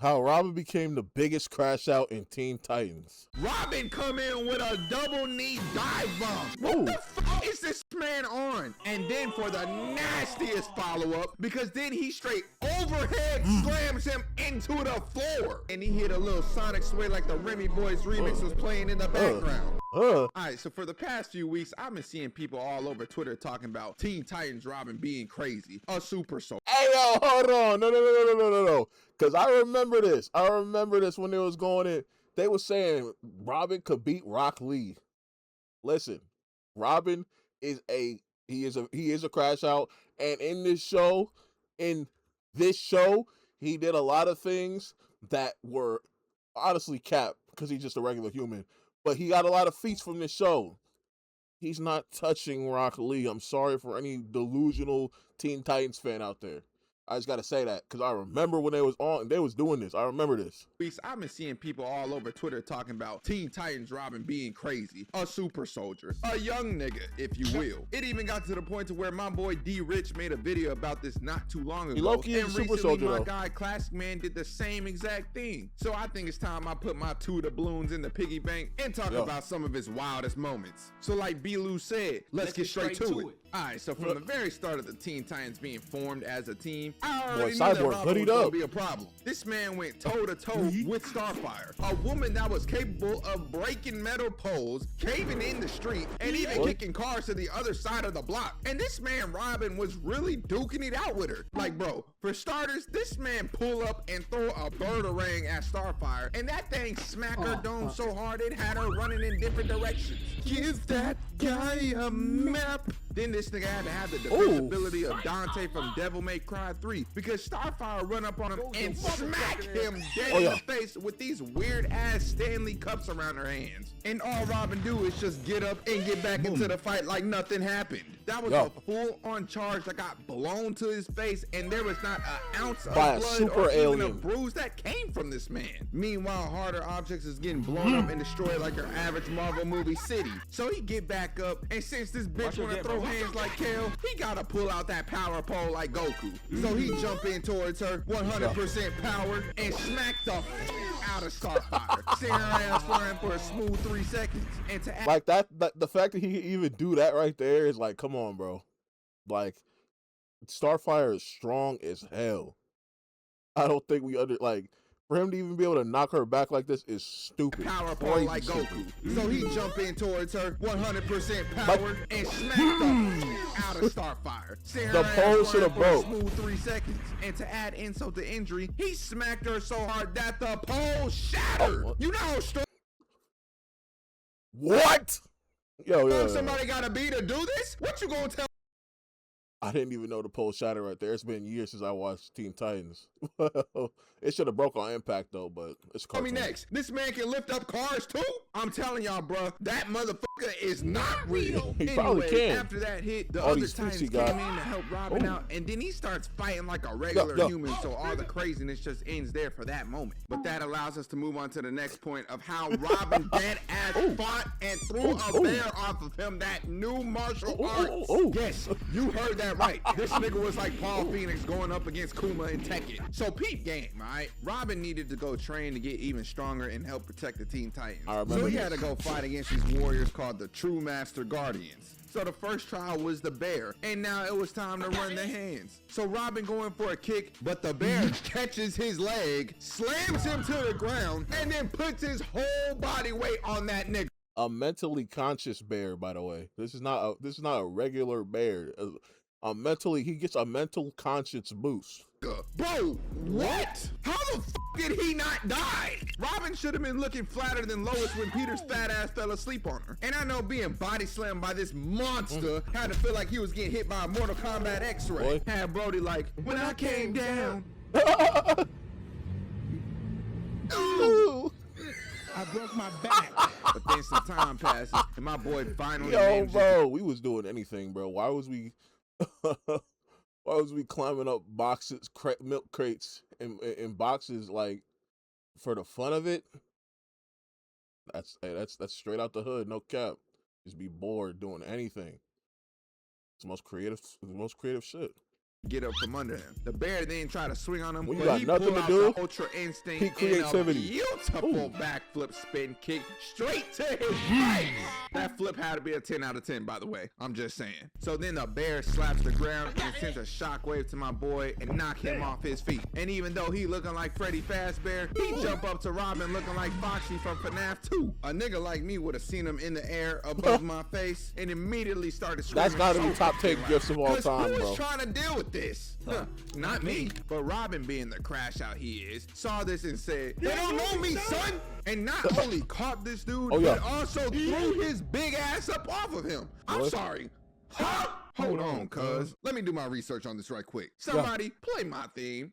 How Robin became the biggest crash out in Teen Titans. Robin come in with a double knee dive bomb. What the fuck is this man on? And then for the nastiest follow-up, because then he straight overhead slams him into the floor. And he hit a little sonic sway like the Remy Boys remix was playing in the background. All right, so for the past few weeks, I've been seeing people all over Twitter talking about Teen Titans Robin being crazy, a super soul. Hey, yo, hold on. No. Because I remember this. I remember this when it was going in. They were saying Robin could beat Rock Lee. Listen, Robin is a crash out. And in this show, he did a lot of things that were honestly capped because he's just a regular human. But he got a lot of feats from this show. He's not touching Rock Lee. I'm sorry for any delusional Teen Titans fan out there. I just got to say that because I remember when they was on, they was doing this. I remember this. I've been seeing people all over Twitter talking about Teen Titans Robin being crazy, a super soldier, a young nigga, if you will. It even got to the point to where my boy D Rich made a video about this not too long ago. Low-key is a super soldier, my though. guy Classic Man did the same exact thing. So I think it's time I put my two doubloons in the piggy bank and talk about some of his wildest moments. So like B-Lou said, let's get straight to it. All right, so from the very start of the Teen Titans being formed as a team, I already knew that Robin was going to be a problem. This man went toe-to-toe with Starfire, a woman that was capable of breaking metal poles, caving in the street, and even kicking cars to the other side of the block. And this man, Robin, was really duking it out with her. Like, bro, for starters, this man pull up and throw a bird-a-rang at Starfire, and that thing smacked her dome so hard it had her running in different directions. Give that guy a map. Then this nigga had to have the defensibility of Dante from Devil May Cry 3 because Starfire run up on him and smack him dead in the face with these weird ass Stanley cups around her hands. And all Robin do is just get up and get back into the fight like nothing happened. That was a full-on charge that got blown to his face, and there was not an ounce of blood or even a bruise that came from this man. Meanwhile, harder objects is getting blown up and destroyed like your average Marvel movie city. So he get back up, and since this bitch wanna throw hands like Kale, he gotta pull out that power pole like Goku. So he jump in towards her, 100% powered, and smack the out of Starfire, seeing her ass flying for a smooth 3 seconds. And to add like that, the fact that he can even do that right there is like, come on, bro. Like, Starfire is strong as hell. I don't think for him to even be able to knock her back like this is stupid. Power pole like Goku. So he jump in towards her, 100% powered, and smack the out of Starfire. The pole should have broke. Smooth 3 seconds. And to add insult to injury, he smacked her so hard that the pole shattered. You know how strong. What? Yo. Somebody gotta be to do this? What you gonna tell? I didn't even know the pole shattered right there. It's been years since I watched Teen Titans. It should have broke on impact though, but it's Tell me next. This man can lift up cars too? I'm telling y'all, bro, that motherfucker is not real. He probably can. After that hit, the other Titans came in to help Robin out, and then he starts fighting like a regular human, so all the craziness just ends there for that moment. But that allows us to move on to the next point of how Robin dead ass fought and threw a bear off of him, that new martial arts. Yes, you heard that right. This nigga was like Paul Phoenix going up against Kuma and Tekken. So peep game, alright? Robin needed to go train to get even stronger and help protect the Teen Titans. So he had to go fight against these warriors called the True Master Guardians. So the first trial was the bear, and now it was time to run the hands. So Robin going for a kick, but the bear catches his leg, slams him to the ground, and then puts his whole body weight on that nigga. A mentally conscious bear, by the way. This is not a regular bear. He gets a mental conscience boost. Bro, what? How the f did he not die? Robin should have been looking flatter than Lois when Peter's fat ass fell asleep on her. And I know being body slammed by this monster had to feel like he was getting hit by a Mortal Kombat X-ray. Had Brody like, when I came down. Ooh. I broke my back. But then some time passes, and my boy finally bro, we was doing anything, bro. Why was we climbing up boxes, milk crates in boxes, like, for the fun of it? That's straight out the hood, no cap. Just be bored doing anything. It's the most creative shit. get up from under him. The bear then tried to swing on him, When you but got he nothing pulled to out do, the ultra instinct peak creativity. and a beautiful backflip spin kick straight to his face. That flip had to be a 10 out of 10, by the way. I'm just saying. So then the bear slaps the ground and sends a shockwave to my boy and knock him off his feet. And even though he looking like Freddy Fazbear, he jump up to Robin looking like Foxy from FNAF 2. A nigga like me would have seen him in the air above my face and immediately started screaming. That's gotta be top 10 gifts of all time, who bro. is trying to deal with this? Not me. But Robin, being the crash out he is, saw this and said, "They don't know me, son!" And not only caught this dude, but also threw his big ass up off of him. I'm sorry. Huh? Hold on, cuz. Let me do my research on this right quick. Somebody play my theme.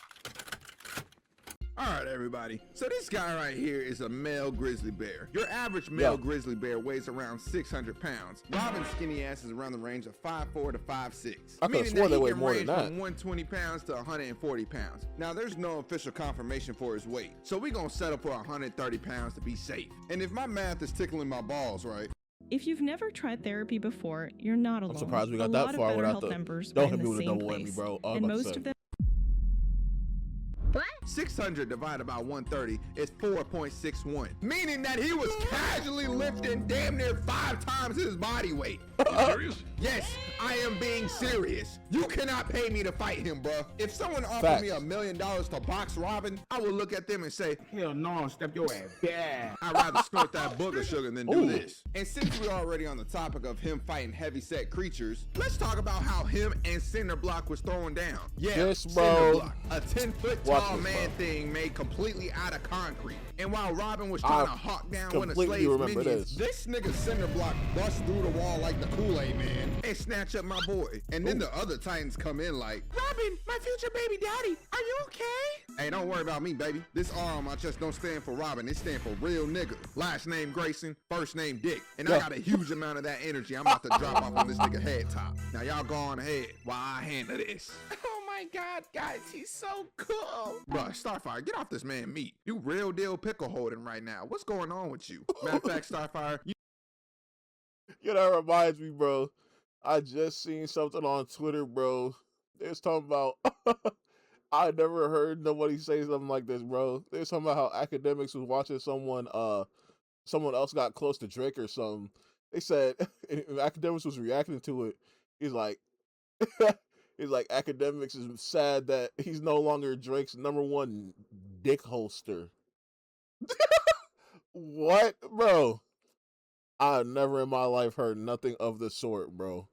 All right, everybody. So this guy right here is a male grizzly bear. Your average male grizzly bear weighs around 600 pounds. Robin's skinny ass is around the range of 5'4" to 5'6". I could have sworn they weigh more than that. From 120 pounds to 140 pounds. Now, there's no official confirmation for his weight, so we're gonna settle for 130 pounds to be safe. And if my math is tickling my balls, right? If you've never tried therapy before, you're not alone. I'm surprised we got that far without the. Don't hit me with a double whammy, bro. And most of them. What? 600 divided by 130 is 4.61, meaning that he was casually lifting damn near 5 times his body weight. You serious? Yes, I am being serious. You cannot pay me to fight him, bro. If someone offered me $1 million to box Robin, I would look at them and say, "Hell no, step your ass back." I'd rather snort that booger sugar than do this. And since we're already on the topic of him fighting heavy-set creatures, let's talk about how him and Cinderblock was throwing down. Yeah, yes, bro. Cinderblock, a 10-foot tall man thing made completely out of concrete. And while Robin was trying to hawk down one of Slade's minions, this nigga Cinderblock bust through the wall like the Kool-Aid man and snatch up my boy. And then the other Titans come in like, "Robin, my future baby daddy, are you okay?" Hey, don't worry about me, baby. This R on my chest don't stand for Robin. It stand for real nigga. Last name Grayson, first name Dick. And I got a huge amount of that energy I'm about to drop off on this nigga head top. Now y'all go on ahead while I handle this. Oh my God, guys, he's so cool. Bruh, Starfire, get off this man meat. You real deal pickle holding right now. What's going on with you? Matter of fact, Starfire, Yeah, that reminds me, bro. I just seen something on Twitter, bro. They was talking about. I never heard nobody say something like this, bro. They was talking about how academics was watching someone else got close to Drake or something. They said and academics was reacting to it. He's like, academics is sad that he's no longer Drake's #1 dick holster. What, bro? I never in my life heard nothing of the sort, bro.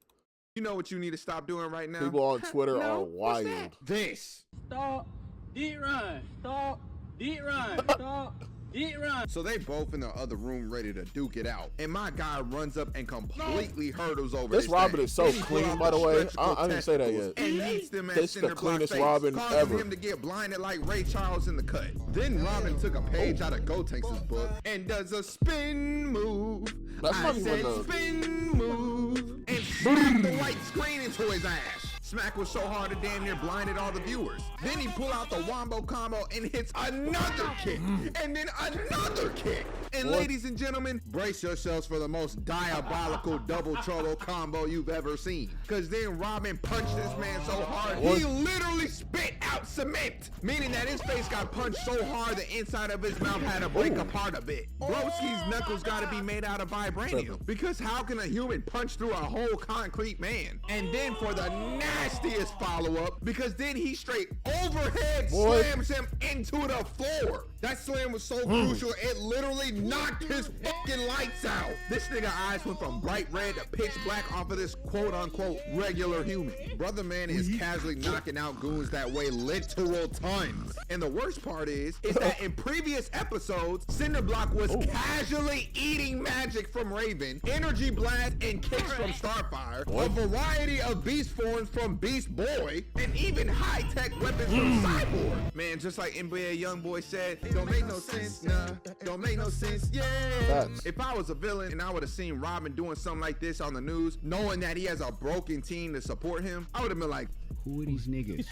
you know what you need to stop doing right now? People on Twitter No, are what's wild. that? This. Stop, deep run, stop, deep run, stop, deep run. So they both in the other room ready to duke it out. And my guy runs up and completely hurdles over This Robin thing. is so Then he pull clean, out by the way. stretchable I didn't say that yet. And meets them at This the Cinderblock cleanest face, Robin causing ever. him to get blinded like Ray Charles in the cut. Then Robin took a page out of Gotenks' book and does a spin move. That's I not even said a- spin move and smacked the white screen into his ass. Smack was so hard it damn near blinded all the viewers. Then he pulled out the wombo combo and hits another kick, and then another kick. And ladies and gentlemen, brace yourselves for the most diabolical double trouble combo you've ever seen. Cause then Robin punched this man so hard, he literally spit out cement. Meaning that his face got punched so hard the inside of his mouth had to break apart a bit. Broski's knuckles gotta be made out of vibranium. Because how can a human punch through a whole concrete man? And then for the nastiest follow-up, because then he straight overhead slams him into the floor. That slam was so crucial, it literally knocked his fucking lights out. This nigga eyes went from bright red to pitch black off of this quote-unquote regular human. Brother man is casually knocking out goons that weigh literal tons. And the worst part is that in previous episodes, Cinderblock was casually eating magic from Raven, energy blast and kicks from Starfire, a variety of beast forms from Beast Boy, and even high-tech weapons from Cyborg. Man, just like NBA Youngboy said, don't make no sense, nah, don't make no sense, yeah. Facts. If I was a villain and I would have seen Robin doing something like this on the news, knowing that he has a broken team to support him, I would have been like, Who are these niggas?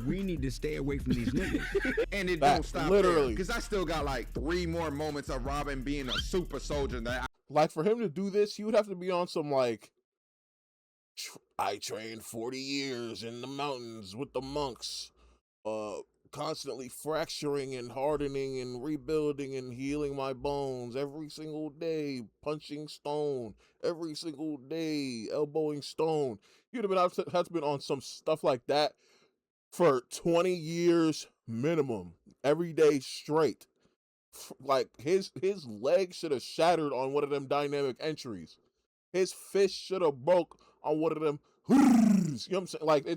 We need to stay away from these niggas. and it Facts, don't stop literally. because I still got like 3 more moments of Robin being a super soldier that Like for him to do this, he would have to be on some like I trained 40 years in the mountains with the monks, constantly fracturing and hardening and rebuilding and healing my bones every single day, punching stone every single day, elbowing stone. You'd have been on some stuff like that for 20 years minimum, every day straight. Like his leg should have shattered on one of them dynamic entries. His fist should have broke on one of them. You know what I'm saying? Like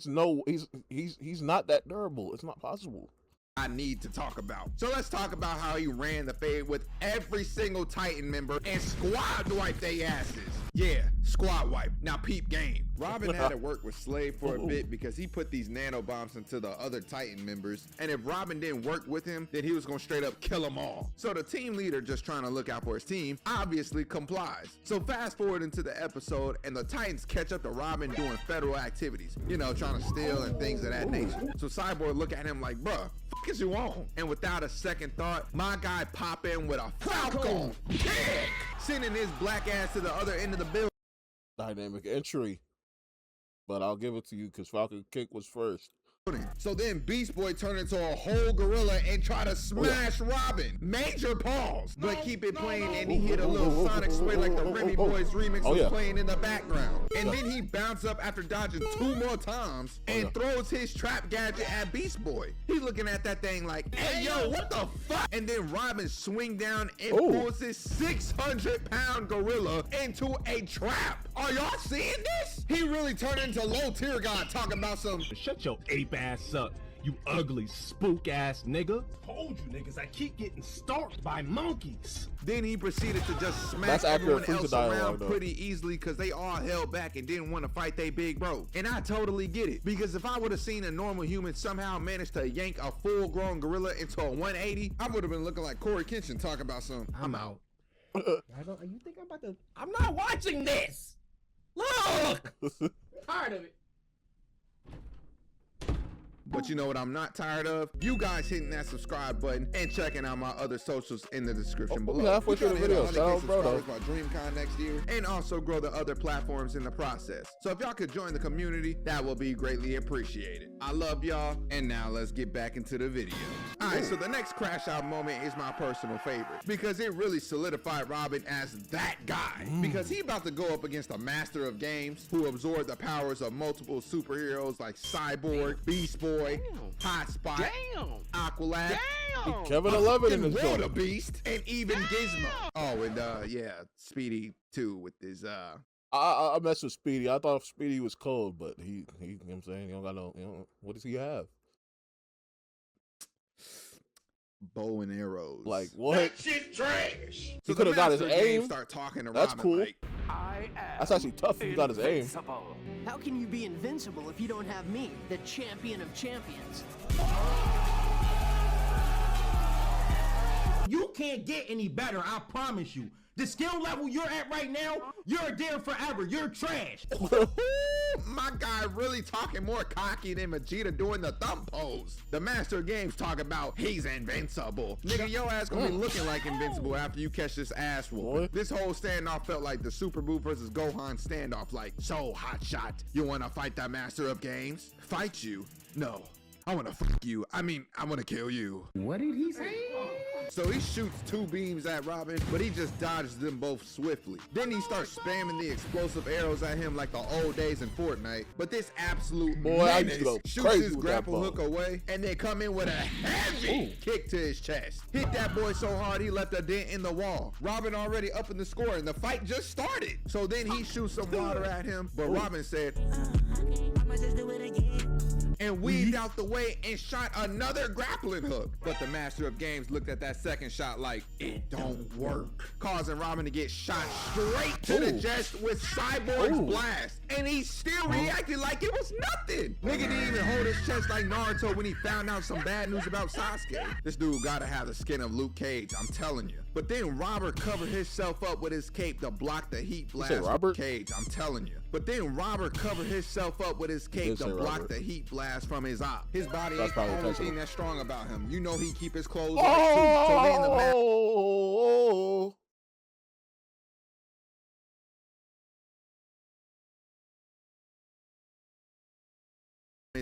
he's not that durable. It's not possible. I need to talk about. So let's talk about how he ran the fade with every single Titan member and squad wiped their asses. Yeah, squad wipe. Now peep game. Robin had to work with Slave for a bit because he put these nano bombs into the other Titan members, and if Robin didn't work with him, then he was gonna straight up kill them all. So the team leader, just trying to look out for his team, obviously complies. So fast forward into the episode, and the Titans catch up to Robin doing federal activities, you know, trying to steal and things of that nature. So Cyborg look at him like, bruh, fuck is you on? And without a second thought, my guy pop in with a Falcon kick, sending his black ass to the other end of the building. Dynamic entry. But I'll give it to you because Falcon Kick was first. So then Beast Boy turned into a whole gorilla and try to smash Robin. Major pause, but keep it playing, and he hit a little Sonic sway like the Remy Boys remix was playing in the background. And then he bounced up after dodging 2 more times and throws his trap gadget at Beast Boy. He's looking at that thing like, hey yo, what the fuck? And then Robin swing down and pulls this 600-pound gorilla into a trap. Are y'all seeing this? He really turned into low tier god talking about some shut your ape ass up, you ugly spook ass nigga. Told you niggas I keep getting stalked by monkeys. Then he proceeded to just smack everyone else around pretty easily because they all held back and didn't want to fight they big bro. And I totally get it, because if I would have seen a normal human somehow manage to yank a full-grown gorilla into a 180, I would have been looking like Corey Kenshin talking about something. I'm out. You think I'm about to? I'm not watching this. Look, tired of it. But you know what I'm not tired of? You guys hitting that subscribe button and checking out my other socials in the description below. Halfway through the video, shout out bro. By DreamCon next year, and also grow the other platforms in the process. So if y'all could join the community, that will be greatly appreciated. I love y'all, and now let's get back into the video. Alright, so the next crash out moment is my personal favorite because it really solidified Robin as that guy. Because he about to go up against a master of games who absorbed the powers of multiple superheroes like Cyborg, Beast Boy, Hotspot, Aqualad, Kevin 11 in this Water Beast, and even Gizmo. Oh, and yeah, Speedy too with his I messed with Speedy. I thought Speedy was cold, but he you know what I'm saying, he don't got no, what does he have? Bow and arrows. Like what? That shit's trash. He could have got his aim. Start talking to That's Robin cool. like, that's actually tough if he got his aim. How can you be invincible if you don't have me, the champion of champions? You can't get any better, I promise you. The skill level you're at right now, you're there forever. You're trash. My guy really talking more cocky than Vegeta doing the thumb pose. The Master of Games talk about he's invincible. Nigga, your ass gonna be looking like invincible after you catch this ass whooping. This whole standoff felt like the Super Boo versus Gohan standoff. Like, so hotshot, you wanna fight the Master of Games? Fight you? No. I wanna fuck you. I mean, I wanna kill you. What did he say? So he shoots 2 beams at Robin, but he just dodges them both swiftly. Then he starts spamming the explosive arrows at him like the old days in Fortnite. But this absolute menace shoots his grapple hook away and then come in with a heavy kick to his chest. Hit that boy so hard he left a dent in the wall. Robin already up in the score and the fight just started. So then he shoots some water at him, but Robin said, and weaved out the way and shot another grappling hook. But the Master of Games looked at that second shot like, it don't work, causing Robin to get shot straight to the chest with Cyborg's blast. And he still reacted like it was nothing. Nigga didn't even hold his chest like Naruto when he found out some bad news about Sasuke. This dude gotta have the skin of Luke Cage, I'm telling you. But then Robert covered himself up with his cape to block the heat blast from Cage, I'm telling you. But then Robert covered himself up with his cape to block the heat blast from his op. His body ain't the only thing that's strong about him. You know he keep his clothes on too. So then the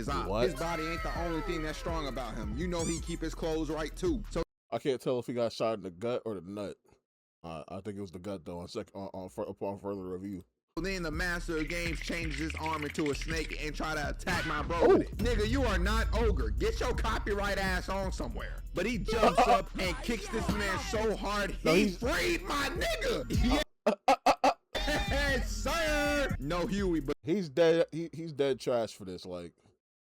his eye. What? His body ain't the only thing that's strong about him. You know he keep his clothes right too. So I can't tell if he got shot in the gut or the nut. I think it was the gut though. Upon further review. then the master of games changes his arm into a snake and try to attack my bro with it. Nigga, you are not ogre. Get your copyright ass on somewhere. But he jumps up and kicks this man so hard, he freed my nigga. Yes, sir. No Huey, but he's dead. He's dead trash for this. Like,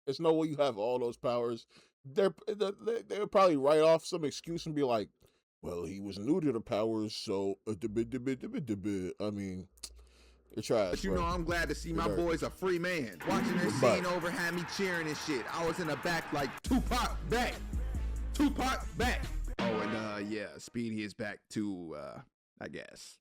there's no way you have all those powers. They'll probably write off some excuse and be like, well, he was new to the powers, so I mean, you're trash. But you know, I'm glad to see my boy's a free man. Watching this scene over had me cheering and shit. I was in the back like, Tupac back. Tupac back. Oh, and yeah, Speedy is back too, I guess.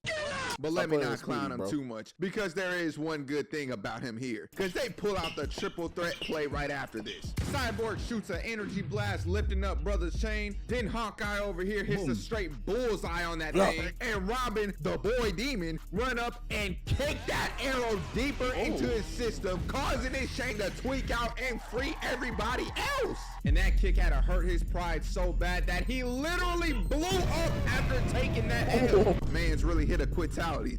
But let me not clown him too much, because there is one good thing about him here. Because they pull out the triple threat play right after this. Cyborg shoots an energy blast, lifting up Brother's chain. Then Hawkeye over here hits a straight bullseye on that thing. And Robin, the boy demon, run up and kick that arrow deeper into his system, causing his chain to tweak out and free everybody else. And that kick had to hurt his pride so bad that he literally blew up after taking that hit. Man's really hit a quitality.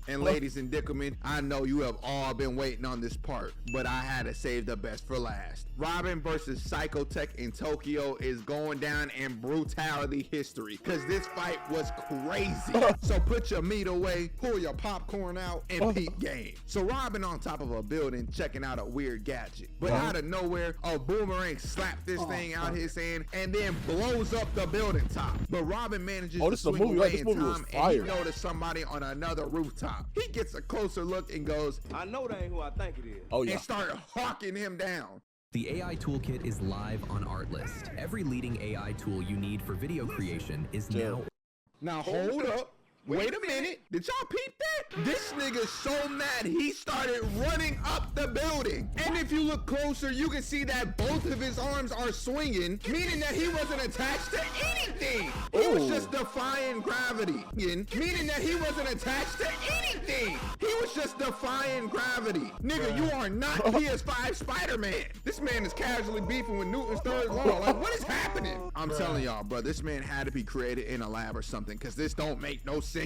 And ladies and gentlemen, I know you have all been waiting on this part, but I had to save the best for last. Robin versus Psychotech in Tokyo is going down in brutality history, because this fight was crazy. So put your meat away, pull your popcorn out, and peep game. So Robin on top of a building checking out a weird gadget. But out of nowhere, a boomerang slapped this thing out his hand and then blows up the building top. But Robin manages to swing away in time and he noticed somebody on another rooftop. He gets a closer look and goes, I know that ain't who I think it is. And start hawking him down. The AI Toolkit is live on Artlist. Every leading AI tool you need for video creation is now. Now hold up. Wait a minute. Did y'all peep that? This nigga's so mad he started running up the building. And if you look closer, you can see that both of his arms are swinging, meaning that he wasn't attached to anything. He was just defying gravity. Meaning that he wasn't attached to anything. He was just defying gravity. Nigga, you are not PS5 Spider-Man. This man is casually beefing with Newton's third law. Like, what is happening? I'm telling y'all, bro, this man had to be created in a lab or something, because this don't make no sense.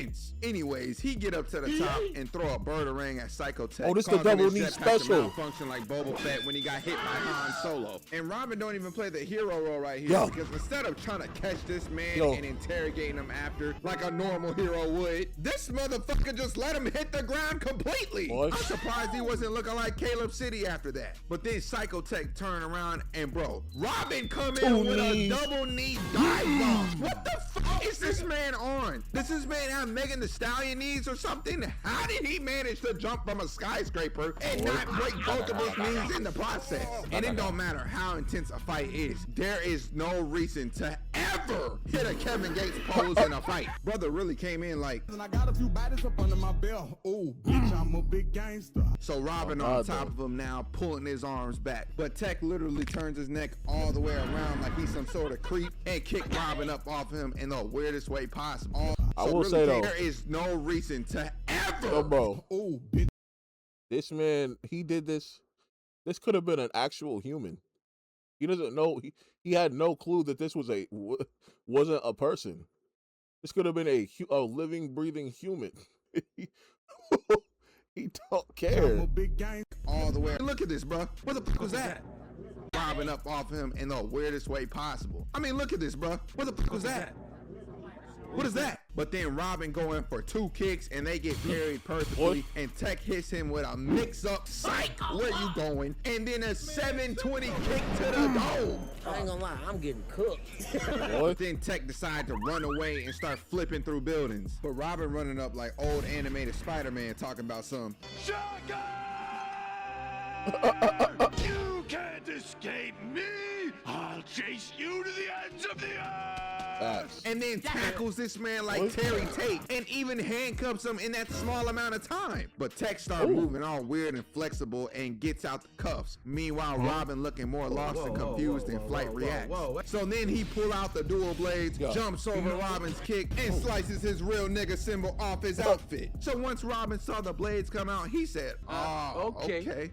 Anyways, he get up to the top and throw a birdarang at Psychotech. Oh, this the double knee special. Function like Boba Fett when he got hit by Han Solo. And Robin don't even play the hero role right here, because instead of trying to catch this man and interrogating him after like a normal hero would, this motherfucker just let him hit the ground completely. I'm surprised he wasn't looking like Caleb City after that. But then Psychotech turn around and bro, Robin come in with a double knee dive bomb. What the fuck is this man on? Does this man have Megan Thee Stallion knees or something? How did he manage to jump from a skyscraper and not break both of his knees in the process? And it don't matter how intense a fight is, there is no reason to ever hit a Kevin Gates pose in a fight. Brother really came in like, I got a few bodies up under my belt. Oh, bitch, I'm a big gangster. So Robin on top of him now, pulling his arms back. But Tech literally turns his neck all the way around like he's some sort of creep and kick Robin up off him in the weirdest way possible. I will say though, there is no reason to ever. Oh, bro. This man, he did this. This could have been an actual human. He doesn't know. He had no clue that this wasn't a person. This could have been a living, breathing human. He don't care. All the way. Look at this, bro. What the fuck was that? Robbing up off him in the weirdest way possible. I mean, look at this, bro. What the fuck was that? What is that? But then Robin going for 2 kicks and they get parried perfectly. And Tech hits him with a mix-up psych. Where you going? And then a 720 kick to the dome. I ain't gonna lie, I'm getting cooked. Then Tech decided to run away and start flipping through buildings. But Robin running up like old animated Spider-Man talking about some Shocker! You can't escape me! I'll chase you to the ends of the earth! And then tackles this man like Terry Tate and even handcuffs him in that small amount of time. But Tech starts moving all weird and flexible and gets out the cuffs. Meanwhile, Robin looking more lost and confused and Flight reacts. So then he pull out the dual blades, jumps over Robin's kick, and slices his real nigga symbol off his outfit. So once Robin saw the blades come out, he said, oh, okay.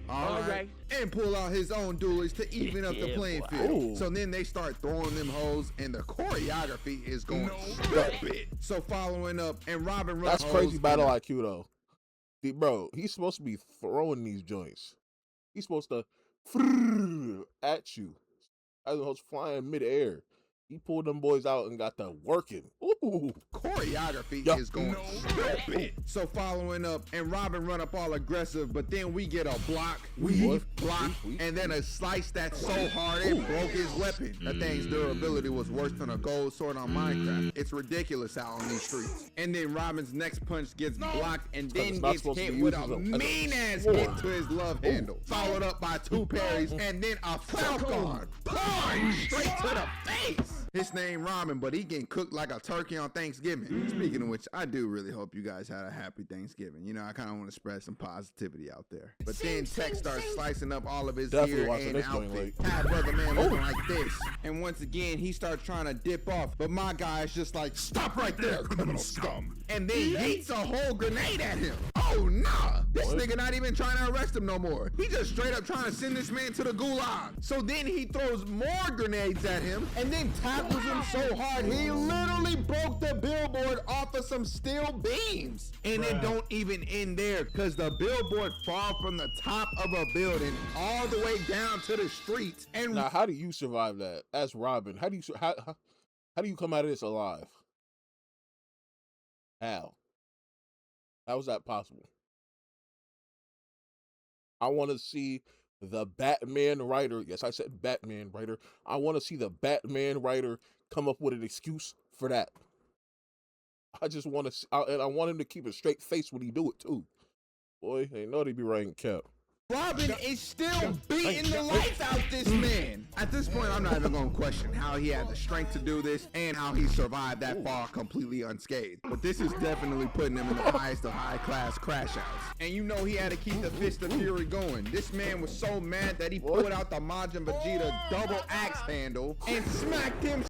All right. And pull out his own duelist to even up the playing field. Ooh. So then they start throwing them hoes, and the choreography is going stupid. So following up, and Robin runs. That's crazy battle IQ though. Bro, he's supposed to be throwing these joints. He's supposed to at you as the host flying midair. He pulled them boys out and got them working. Ooh. Choreography is going stupid. So following up, and Robin run up all aggressive, but then we get a block, block, and then a slice that's so hard it broke his weapon. That thing's durability was worse than a gold sword on Minecraft. It's ridiculous out on these streets. And then Robin's next punch gets blocked and then gets hit with a mean-ass hit to his love handle. Followed up by 2 parries and then a falcon punch straight to the face. His name Robin, but he getting cooked like a turkey on Thanksgiving. Speaking of which, I do really hope you guys had a happy Thanksgiving. You know, I kind of want to spread some positivity out there. But then Tech starts slicing up all of his gear and outfit. Had Brother Man looking like this. And once again, he starts trying to dip off, but my guy is just like, stop right there, criminal scum. And then yeets a whole grenade at him. Oh, nah. This nigga not even trying to arrest him no more. He just straight up trying to send this man to the gulag. So then he throws more grenades at him and then tackles him so hard he literally broke the billboard off of some steel beams. And it don't even end there, because the billboard fall from the top of a building all the way down to the streets. And now, how do you survive that as Robin? How do you come out of this alive? How is that possible? I want to see the Batman writer. Yes, I said Batman writer. I want to see the Batman writer come up with an excuse for that. I just want to, and I want him to keep a straight face when he do it too. Boy, they know they be writing cap. Robin is still beating the life out this man. At this point, I'm not even going to question how he had the strength to do this and how he survived that fall completely unscathed. But this is definitely putting him in the highest of high-class crash outs. And you know he had to keep the Fist of Fury going. This man was so mad that he pulled out the Majin Vegeta double axe handle and smacked him.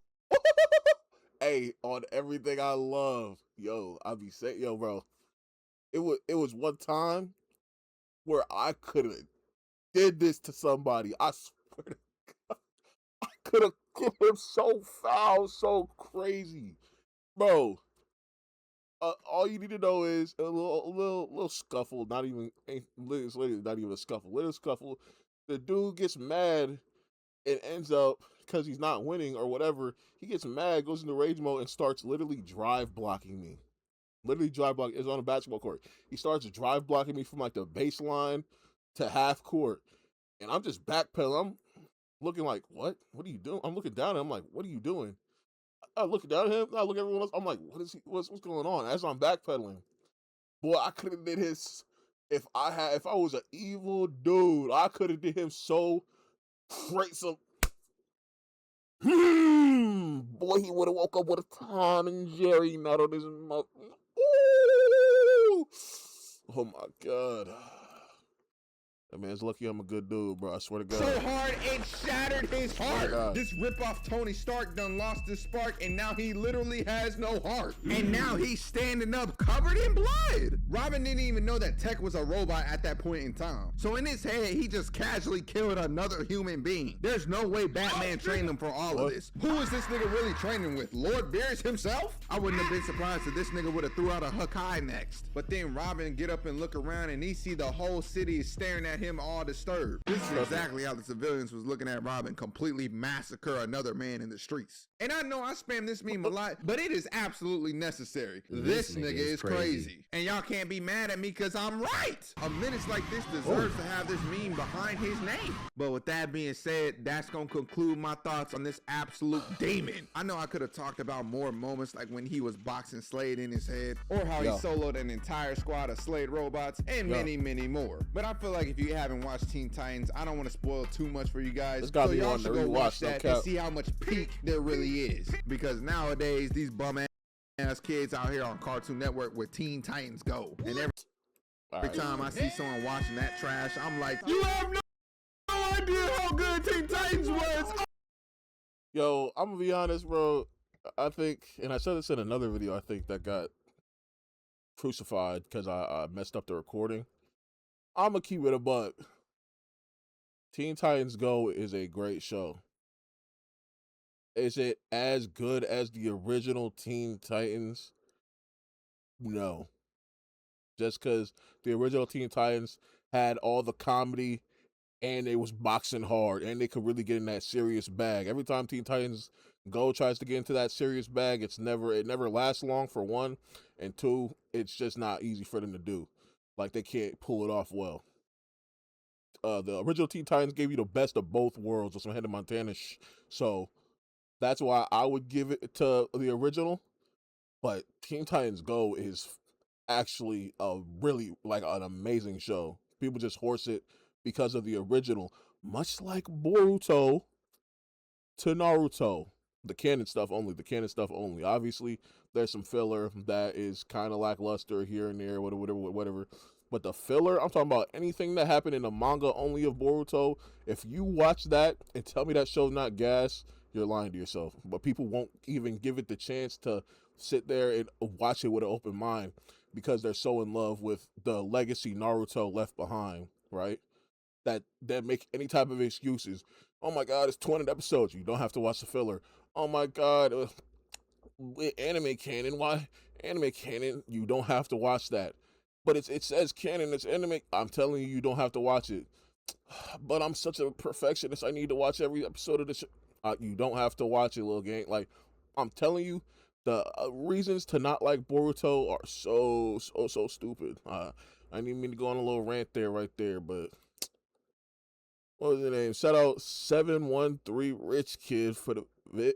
Hey, on everything I love, yo, I be saying, yo, bro, it was one time where I could have did this to somebody. I swear to God, I could have killed him so foul, so crazy, bro. All you need to know is a little scuffle. Not even not even a scuffle. Little scuffle. The dude gets mad and ends up, because he's not winning or whatever. He gets mad, goes into rage mode, and starts literally drive blocking me. Literally drive block is on a basketball court. He starts drive blocking me from like the baseline to half court. And I'm just backpedaling. I'm looking like, what? What are you doing? I'm looking down at him. I'm like, what are you doing? I look down at him. I look at everyone else. I'm like, what's going on? As I'm backpedaling. Boy, I could have did his, if I was an evil dude, I could have did him so great. So boy, he would have woke up with a Tom and Jerry nut on his mouth. Ooh! Oh my God. That man's lucky I'm a good dude, bro. I swear to God. So hard, it shattered his heart. This rip-off Tony Stark done lost his spark, and now he literally has no heart. And now he's standing up covered in blood. Robin didn't even know that Tech was a robot at that point in time. So in his head, he just casually killed another human being. There's no way Batman trained him for all of this. Who is this nigga really training with? Lord Beerus himself? I wouldn't have been surprised if this nigga would have threw out a Hakai next. But then Robin get up and look around, and he see the whole city is staring at him all disturbed. This is exactly how the civilians was looking at Robin completely massacre another man in the streets. And I know I spam this meme a lot, but it is absolutely necessary. This nigga is crazy. And y'all can't be mad at me because I'm right. A menace like this deserves to have this meme behind his name. But with that being said, that's gonna conclude my thoughts on this absolute demon. I know I could have talked about more moments like when he was boxing Slade in his head, or how he soloed an entire squad of Slade robots, and many, many more. But I feel like if you haven't watched Teen Titans, I don't want to spoil too much for you guys. So y'all should go watch that and see how much peak there really is. Because nowadays, these bum ass kids out here on Cartoon Network where Teen Titans go. And every time I see someone watching that trash, I'm like, you have no idea how good Teen Titans was. Yo, I'm gonna be honest, bro. I think, and I said this in another video, I think that got crucified because I messed up the recording. I'm gonna keep it a buck. Teen Titans Go is a great show. Is it as good as the original Teen Titans? No. Just because the original Teen Titans had all the comedy and it was boxing hard and they could really get in that serious bag. Every time Teen Titans Go tries to get into that serious bag, it never lasts long, for one, and two, it's just not easy for them to do. Like, they can't pull it off well. The original Teen Titans gave you the best of both worlds with some Hannah Montana so that's why I would give it to the original. But Teen Titans Go is actually a really, like, an amazing show. People just horse it because of the original, much like Boruto to Naruto. The canon stuff only. Obviously, there's some filler that is kind of lackluster here and there, whatever. But the filler, I'm talking about anything that happened in the manga only of Boruto. If you watch that and tell me that show's not gas, you're lying to yourself. But people won't even give it the chance to sit there and watch it with an open mind because they're so in love with the legacy Naruto left behind, right? That make any type of excuses. Oh my God, it's 200 episodes. You don't have to watch the filler. Oh my God, anime canon. Why anime canon? You don't have to watch that. But it says canon, it's anime. I'm telling you, you don't have to watch it. But I'm such a perfectionist. I need to watch every episode of the show. You don't have to watch it, little gang. Like, I'm telling you, the reasons to not like Boruto are so stupid. I didn't mean to go on a little rant there, right there, but what was the name? Shout out 713 Rich Kid for the vid.